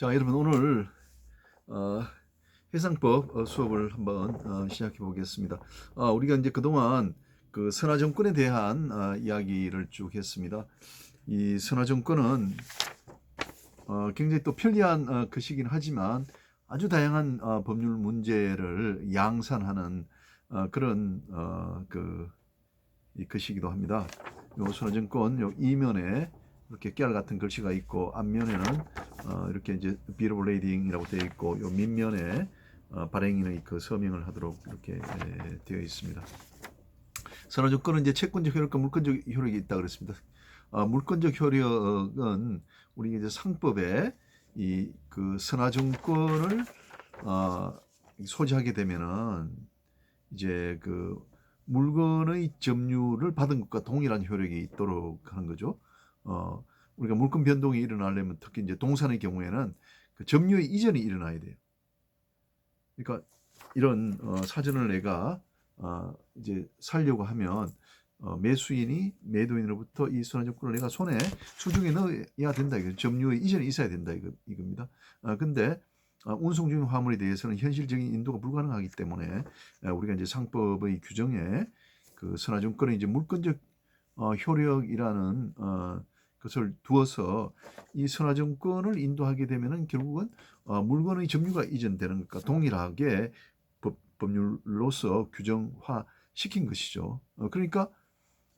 자, 여러분 오늘 어, 해상법 수업을 한번 시작해 보겠습니다. 우리가 이제 그동안 그 선화 정권에 대한 이야기를 쭉 했습니다. 이 선화 정권은 굉장히 또 편리한 것이긴 하지만 아주 다양한 법률 문제를 양산하는 그런 이 것이기도 합니다. 요 선화 정권 요 이면에 이렇게 깨알 같은 글씨가 있고 앞면에는 이렇게 이제 Bill of Lading이라고 되어 있고 요 밑면에 발행인의 그 서명을 하도록 이렇게 되어 있습니다. 선화 정권은 이제 채권적 효력과 물권적 효력이 있다 그랬습니다. 물권적 효력은 우리 이제 상법에 이 그 선화 정권을 소지하게 되면은 이제 그 물건의 점유를 받은 것과 동일한 효력이 있도록 하는 거죠. 우리가 물권 변동이 일어나려면 특히 이제 동산의 경우에는 그 점유의 이전이 일어나야 돼요. 그러니까 이런 사전을 내가 이제 살려고 하면 매수인이 매도인으로부터 이 선화증권을 내가 손에 수중에 넣어야 된다. 이거 점유의 이전이 있어야 된다. 이겁니다. 근데 운송 중인 화물에 대해서는 현실적인 인도가 불가능하기 때문에 우리가 이제 상법의 규정에 그 선화증권의 이제 물권적 효력이라는 것을 두어서 이 선화증권을 인도하게 되면은 결국은 물건의 점유가 이전되는 것과 동일하게 법률로서 규정화 시킨 것이죠. 그러니까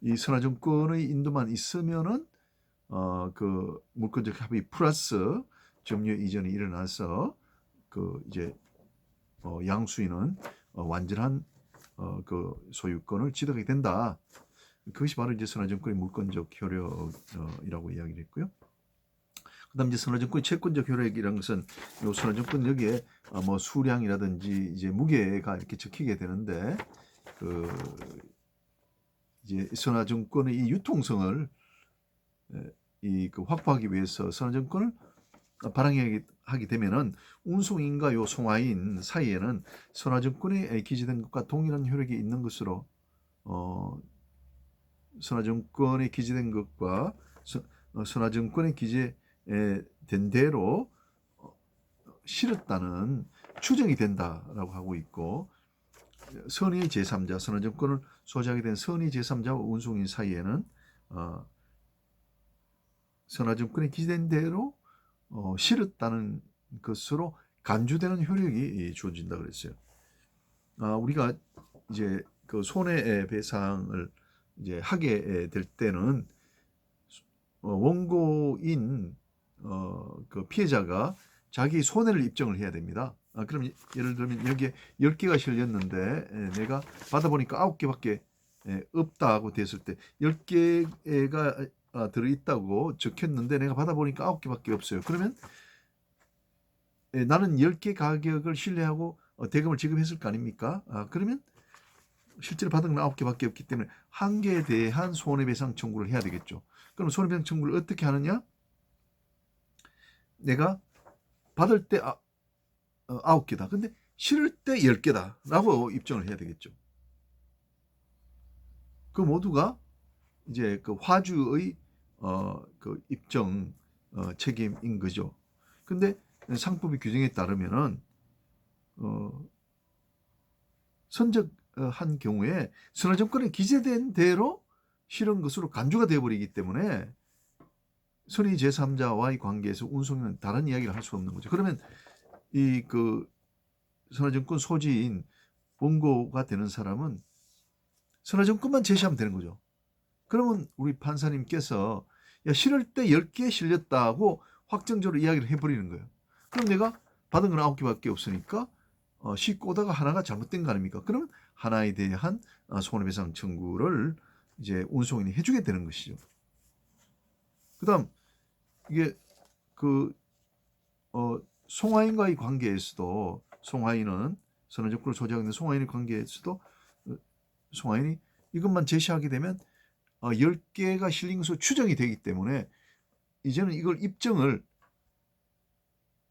이 선화증권의 인도만 있으면은 그 물권적 합의 플러스 점유 이전이 일어나서 그 이제 양수인은 완전한 그 소유권을 취득하게 된다. 그것이 바로 이제 선화증권의 물권적 효력이라고 이야기를 했고요. 그다음 이제 선화증권의 채권적 효력이라는 것은 요 선화증권 여기에 뭐 수량이라든지 이제 무게가 이렇게 적히게 되는데 그 이제 선화증권의 이 유통성을 그 확보하기 위해서 선화증권을 발행하게 되면은 운송인과 요 송화인 사이에는 선화증권에 기재된 것과 동일한 효력이 있는 것으로 선화증권에 기재된 것과 선화증권에 기재된 대로 실었다는 추정이 된다라고 하고 있고 선의 제3자 선화증권을 소지하게 된 선의 제3자와 운송인 사이에는 선화증권에 기재된 대로 실었다는 것으로 간주되는 효력이 주어진다 그랬어요. 우리가 이제 그 손해배상을 이제 하게 될 때는 원고인 그 피해자가 자기 손해를 입증을 해야 됩니다. 그럼 예를 들면 여기에 10개가 실렸는데 내가 받아보니까 9개밖에 없다고 됐을 때 10개가 들어있다고 적혔는데 내가 받아보니까 9개밖에 없어요. 그러면 나는 10개 가격을 신뢰하고 대금을 지급했을 거 아닙니까? 그러면 실제로 받은 건 9개밖에 없기 때문에 한 개에 대한 손해배상 청구를 해야 되겠죠. 그럼 손해배상 청구를 어떻게 하느냐? 내가 받을 때 9개다. 근데 실을 때 10개다. 라고 입증을 해야 되겠죠. 그 모두가 이제 그 화주의 그 입증 책임인 거죠. 근데 상법의 규정에 따르면은 선적한 경우에 선화증권에 기재된 대로 실은 것으로 간주가 되어버리기 때문에 선의 제3자와의 관계에서 운송인은 다른 이야기를 할 수 없는 거죠. 그러면 이 그 선화증권 소지인 원고가 되는 사람은 선화증권만 제시하면 되는 거죠. 그러면 우리 판사님께서 야 실을 때 10개 실렸다고 확정적으로 이야기를 해버리는 거예요. 그럼 내가 받은 건 9개밖에 없으니까 씻고다가 하나가 잘못된 거 아닙니까? 그러면 하나에 대한 손해배상 청구를 이제 운송인이 해주게 되는 것이죠. 그다음 이게 그 송화인과의 관계에서도 송화인은 선화증권을 소지하고 있는 송화인의 관계에서도 송화인이 이것만 제시하게 되면 10개가 실린 것으로 추정이 되기 때문에 이제는 이걸 입증을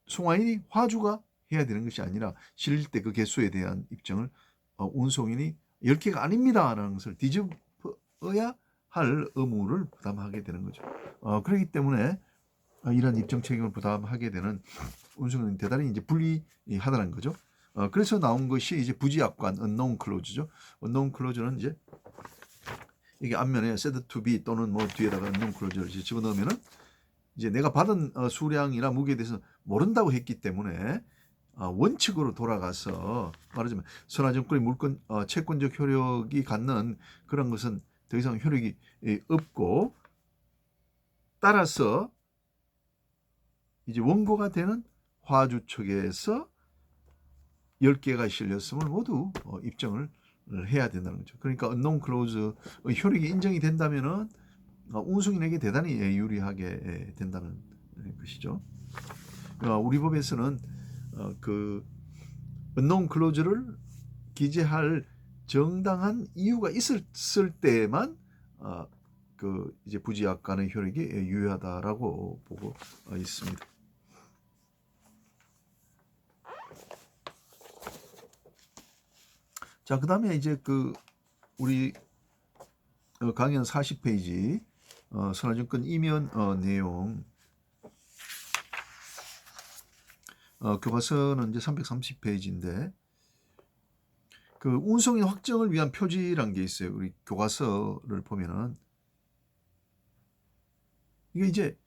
송화인이 화주가 해야 되는 것이 아니라 실릴 때 그 개수에 대한 입증을 운송인이 10개가 아닙니다라는 것을 뒤집어야 할 의무를 부담하게 되는 거죠. 그렇기 때문에 이런 입증 책임을 부담하게 되는 운송은 대단히 이제 불리하다는 거죠. 그래서 나온 것이 이제 부지약관 unknown clause죠. unknown clause는 이제 이게 앞면에 said to be 또는 뭐 뒤에다가 unknown clause를 이제 집어넣으면은 이제 내가 받은 수량이나 무게에 대해서 모른다고 했기 때문에 원칙으로 돌아가서 말하자면 선화증권의 물권 채권적 효력이 갖는 그런 것은 더 이상 효력이 없고, 따라서 이제 원고가 되는 화주 측에서 10개가 실렸음을 모두 입증을 해야 된다는 거죠. 그러니까 unknown clause 효력이 인정이 된다면은 운송인에게 대단히 유리하게 된다는 것이죠. 우리 법에서는 그 unknown clause를 기재할 정당한 이유가 있을 때만 그 이제 부지약관의 효력이 유효하다라고 보고 있습니다. 자, 그다음에 이제 그 우리 강연 40페이지 선화증권 이면 내용, 교과서는 이제 330페이지인데 그 운송인 확정을 위한 표지란 게 있어요. 우리 교과서를 보면은 이게 이제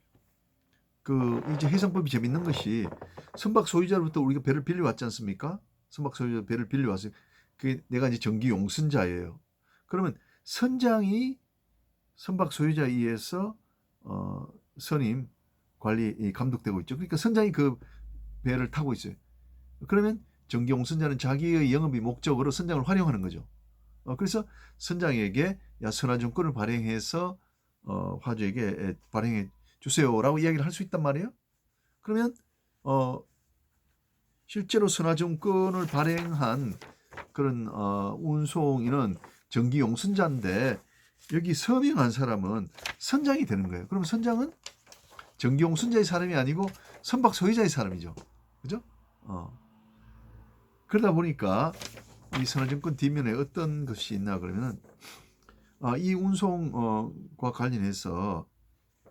이제 해상법이 재밌는 것이 선박 소유자로부터 우리가 배를 빌려왔지 않습니까? 선박 소유자 배를 빌려왔어요. 그게 내가 이제 정기 용선자예요. 그러면 선장이 선박 소유자에 의해서 선임, 관리, 감독되고 있죠. 그러니까 선장이 그 배를 타고 있어요. 그러면 정기 용선자는 자기의 영업의 목적으로 선장을 활용하는 거죠. 그래서 선장에게 선화증권을 발행해서 화주에게 발행해 주세요라고 이야기를 할 수 있단 말이에요. 그러면 실제로 선화증권을 발행한 그런 운송인은 정기 용선자인데 여기 서명한 사람은 선장이 되는 거예요. 그럼 선장은 정기 용선자의 사람이 아니고 선박 소유자의 사람이죠. 그죠? 그러다 보니까 이 선화증권 뒷면에 어떤 것이 있나 그러면은 이 운송과 관련해서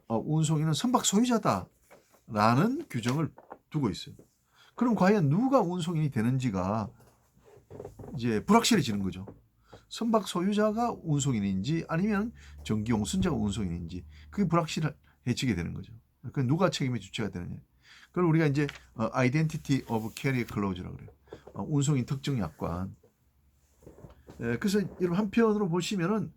운송인은 선박 소유자다라는 규정을 두고 있어요. 그럼 과연 누가 운송인이 되는지가 이제 불확실해지는 거죠. 선박 소유자가 운송인인지 아니면 정기 용선자가 운송인인지 그게 불확실해지게 되는 거죠. 그 누가 책임의 주체가 되느냐. 그걸 우리가 이제 identity of carrier clause라고 그래요. 운송인 특정 약관. 그래서 여러분 한편으로 보시면은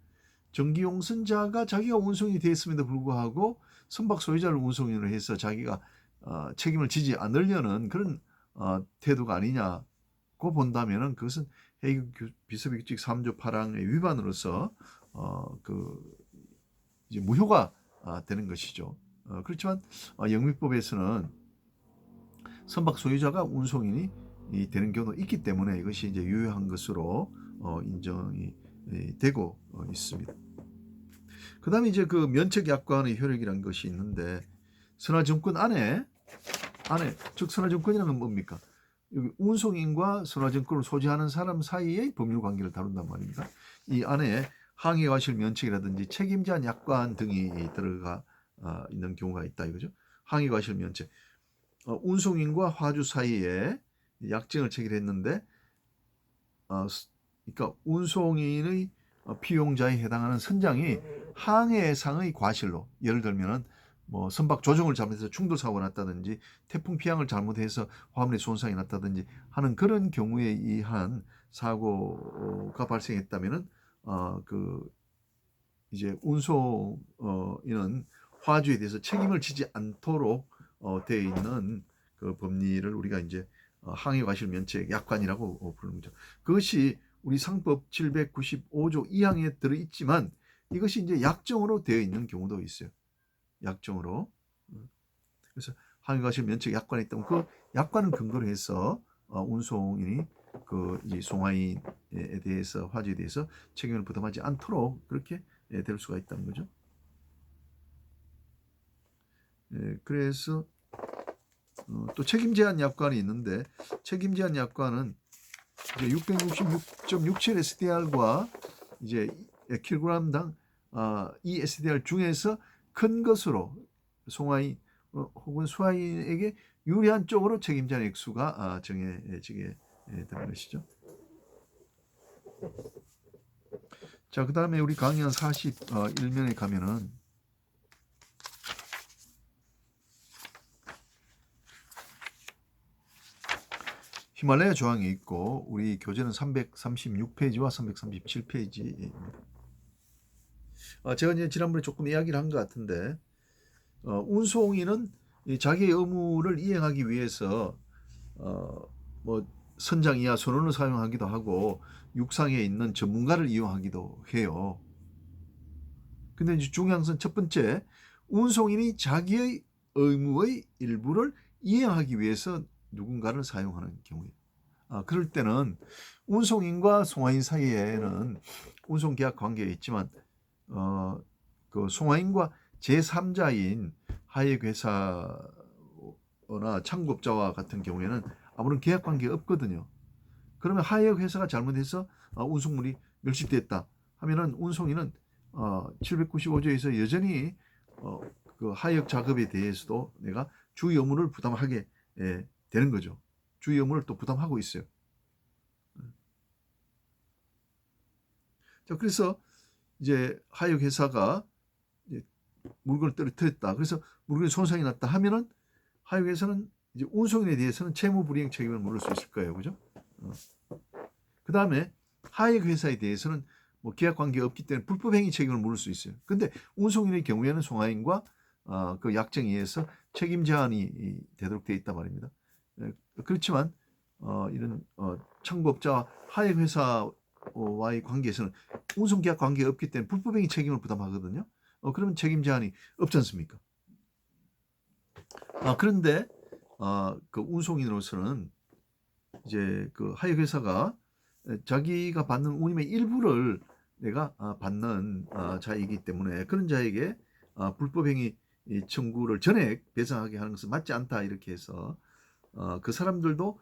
정기 용선자가 자기가 운송인이 되었음에도 불구하고 선박 소유자를 운송인으로 해서 자기가 책임을 지지 않으려는 그런 태도가 아니냐고 본다면은 그것은 헤이그 비서비규칙 3조 8항의 위반으로서 그 이제 무효가 되는 것이죠. 그렇지만 영미법에서는 선박 소유자가 운송인이 되는 경우도 있기 때문에 이것이 이제 유효한 것으로 인정이 되고 있습니다. 그 다음에 이제 그 면책 약관의 효력이라는 것이 있는데 선화증권 안에 즉 선화증권이라는 건 뭡니까? 여기 운송인과 선화증권을 소지하는 사람 사이의 법률 관계를 다룬단 말입니다. 이 안에 항해과실 면책이라든지 책임제한 약관 등이 들어가 있는 경우가 있다 이거죠. 항해과실 면책. 운송인과 화주 사이에 약정을 체결했는데 그러니까 운송인의 피용자에 해당하는 선장이 항해상의 과실로, 예를 들면은 뭐 선박 조종을 잘못해서 충돌 사고가 났다든지 태풍 피항을 잘못해서 화물에 손상이 났다든지 하는 그런 경우에 의한 사고가 발생했다면은 그 이제 운송인은 화주에 대해서 책임을 지지 않도록 되어 있는 그 법리를 우리가 이제 항해과실 면책 약관이라고 부르는 거죠. 그것이 우리 상법 795조 2항에 들어있지만 이것이 이제 약정으로 되어 있는 경우도 있어요. 약정으로. 그래서 항해과실 면책 약관이 있다면 그 약관을 근거로 해서 운송인이 그 이제 송화인에 대해서 화주에 대해서 책임을 부담하지 않도록 그렇게 될 수가 있다는 거죠. 그래서 또 책임제한 약관이 있는데 책임제한 약관은 이제 666.67 SDR과 이제 킬로그램당 이 SDR 중에서 큰 것으로 송화인 혹은 수하인에게 유리한 쪽으로 책임자의 액수가 정해지게 되는 것이죠. 자, 그 다음에 우리 강의 41면에 가면은 히말라야 조항이 있고, 우리 교재는 336페이지와 337페이지입니다. 제가 이제 지난번에 조금 이야기를 한 것 같은데, 운송인은 자기의 의무를 이행하기 위해서 뭐 선장 이하 선원을 사용하기도 하고 육상에 있는 전문가를 이용하기도 해요. 근데 이제 중요한 것은 첫 번째, 운송인이 자기의 의무의 일부를 이행하기 위해서 누군가를 사용하는 경우에, 그럴 때는 운송인과 송화인 사이에는 운송계약 관계가 있지만 그 송화인과 제3자인 하역회사나 창급자와 같은 경우에는 아무런 계약 관계가 없거든요. 그러면 하역회사가 잘못해서 운송물이 멸실됐다 하면은 운송인은 795조에서 여전히 그 하역 작업에 대해서도 내가 주의 의무를 부담하게 되는 거죠. 주의 의무를 또 부담하고 있어요. 자, 그래서 이제 하역 회사가 물건을 떨어뜨렸다. 그래서 물건이 손상이 났다 하면은 하역 회사는 이제 운송인에 대해서는 채무 불이행 책임을 물을 수 있을 거예요, 그죠? 그 다음에 하역 회사에 대해서는 뭐 계약 관계가 없기 때문에 불법행위 책임을 물을 수 있어요. 근데 운송인의 경우에는 송하인과 그 약정에 의해서 책임 제한이 되도록 되어 있단 말입니다. 그렇지만 이런 창고업자와 하역 회사와의 관계에서는 운송 계약 관계가 없기 때문에 불법행위 책임을 부담하거든요. 그러면 책임 제한이 없지 않습니까? 그런데 그 운송인으로서는 이제 그 하역 회사가 자기가 받는 운임의 일부를 내가 받는 자이기 때문에 그런 자에게 불법행위 청구를 전액 배상하게 하는 것은 맞지 않다, 이렇게 해서 그 사람들도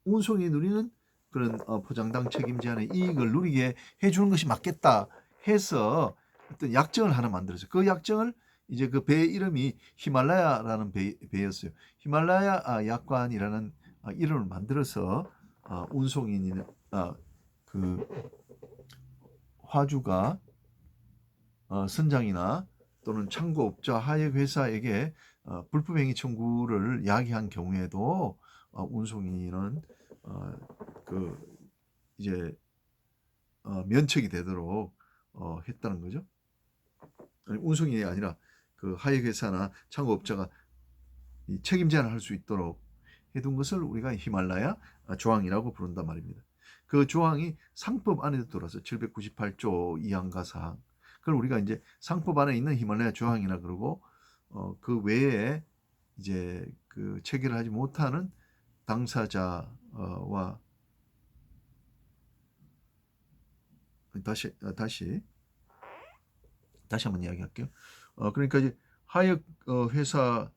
운송이 누리는 그런 포장당 책임 제한의 이익을 누리게 해주는 것이 맞겠다 해서 어떤 약정을 하나 만들었어요. 그 약정을 이제 그 배 이름이 히말라야라는 배였어요. 히말라야 약관이라는 이름을 만들어서 운송인이나 그 화주가 선장이나 또는 창고업자 하역 회사에게 불법행위 청구를 야기한 경우에도 운송인은 그 이제 면책이 되도록 했다는 거죠. 아니, 운송인이 아니라 그 하역 회사나 창고업자가 이 책임 제한을 할 수 있도록 해둔 것을 우리가 히말라야 조항이라고 부른단 말입니다. 그 조항이 상법 안에도 들어서 798조 2항과 4항. 그걸 우리가 이제 상법 안에 있는 히말라야 조항이라 그러고, 그 외에 이제 그 체결을 하지 못하는 당사자와 다시 한번 이야기할게요. 그러니까 이제 하역 회사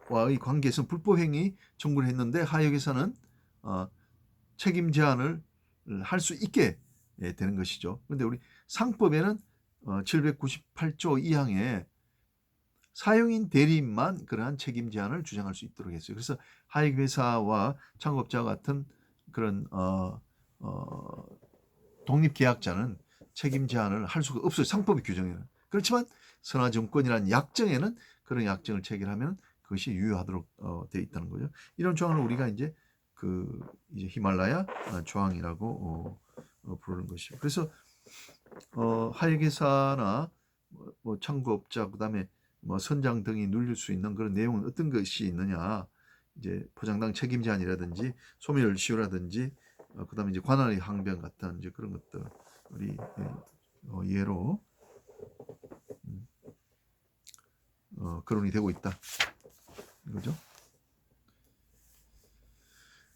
와의 관계에서 불법행위 청구를 했는데 하역 회사는 책임 제한을 할 수 있게 되는 것이죠. 그런데 우리 상법에는 798조 2항에 사용인 대리인만 그러한 책임 제한을 주장할 수 있도록 했어요. 그래서 하역 회사와 창업자와 같은 그런 독립 계약자는 책임 제한을 할 수가 없어요. 상법의 규정에는. 그렇지만 선화증권이라는 약정에는 그런 약정을 체결하면 그것이 유효하도록 되어 있다는 거죠. 이런 조항을 우리가 이제 이제 히말라야 조항이라고 부르는 것이죠. 그래서 하역회사나 뭐 창고업자, 그다음에 뭐 선장 등이 누릴 수 있는 그런 내용은 어떤 것이 있느냐? 이제 포장당 책임 제한이라든지 소멸시효라든지 그다음에 이제 관할의 항변 같은 이제 그런 것들 우리 예로 거론이 되고 있다. 그죠?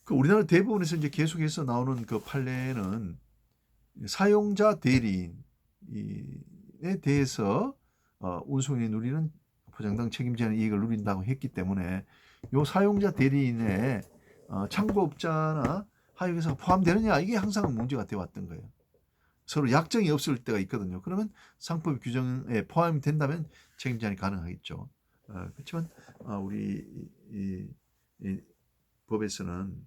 그 우리나라 대부분에서 이제 계속해서 나오는 그 판례는 사용자 대리인에 대해서 운송인이 누리는 포장당 책임 제한 이익을 누린다고 했기 때문에 요 사용자 대리인의 창고업자나 하역회사가 포함되느냐, 이게 항상 문제가 되어 왔던 거예요. 서로 약정이 없을 때가 있거든요. 그러면 상법 규정에 포함이 된다면 책임 제한이 가능하겠죠. 그렇지만 우리 이 법에서는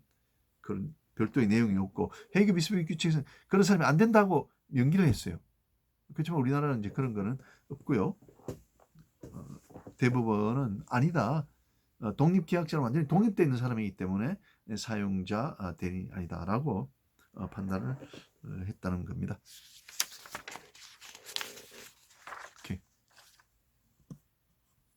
그런 별도의 내용이 없고 해외 비스무리 규칙에서는 그런 사람이 안 된다고 명기를 했어요. 그렇지만 우리나라는 이제 그런 거는 없고요. 대법원은 아니다. 독립계약자는 완전히 독립되어 있는 사람이기 때문에 사용자 대리 아니다라고 판단을 했다는 겁니다.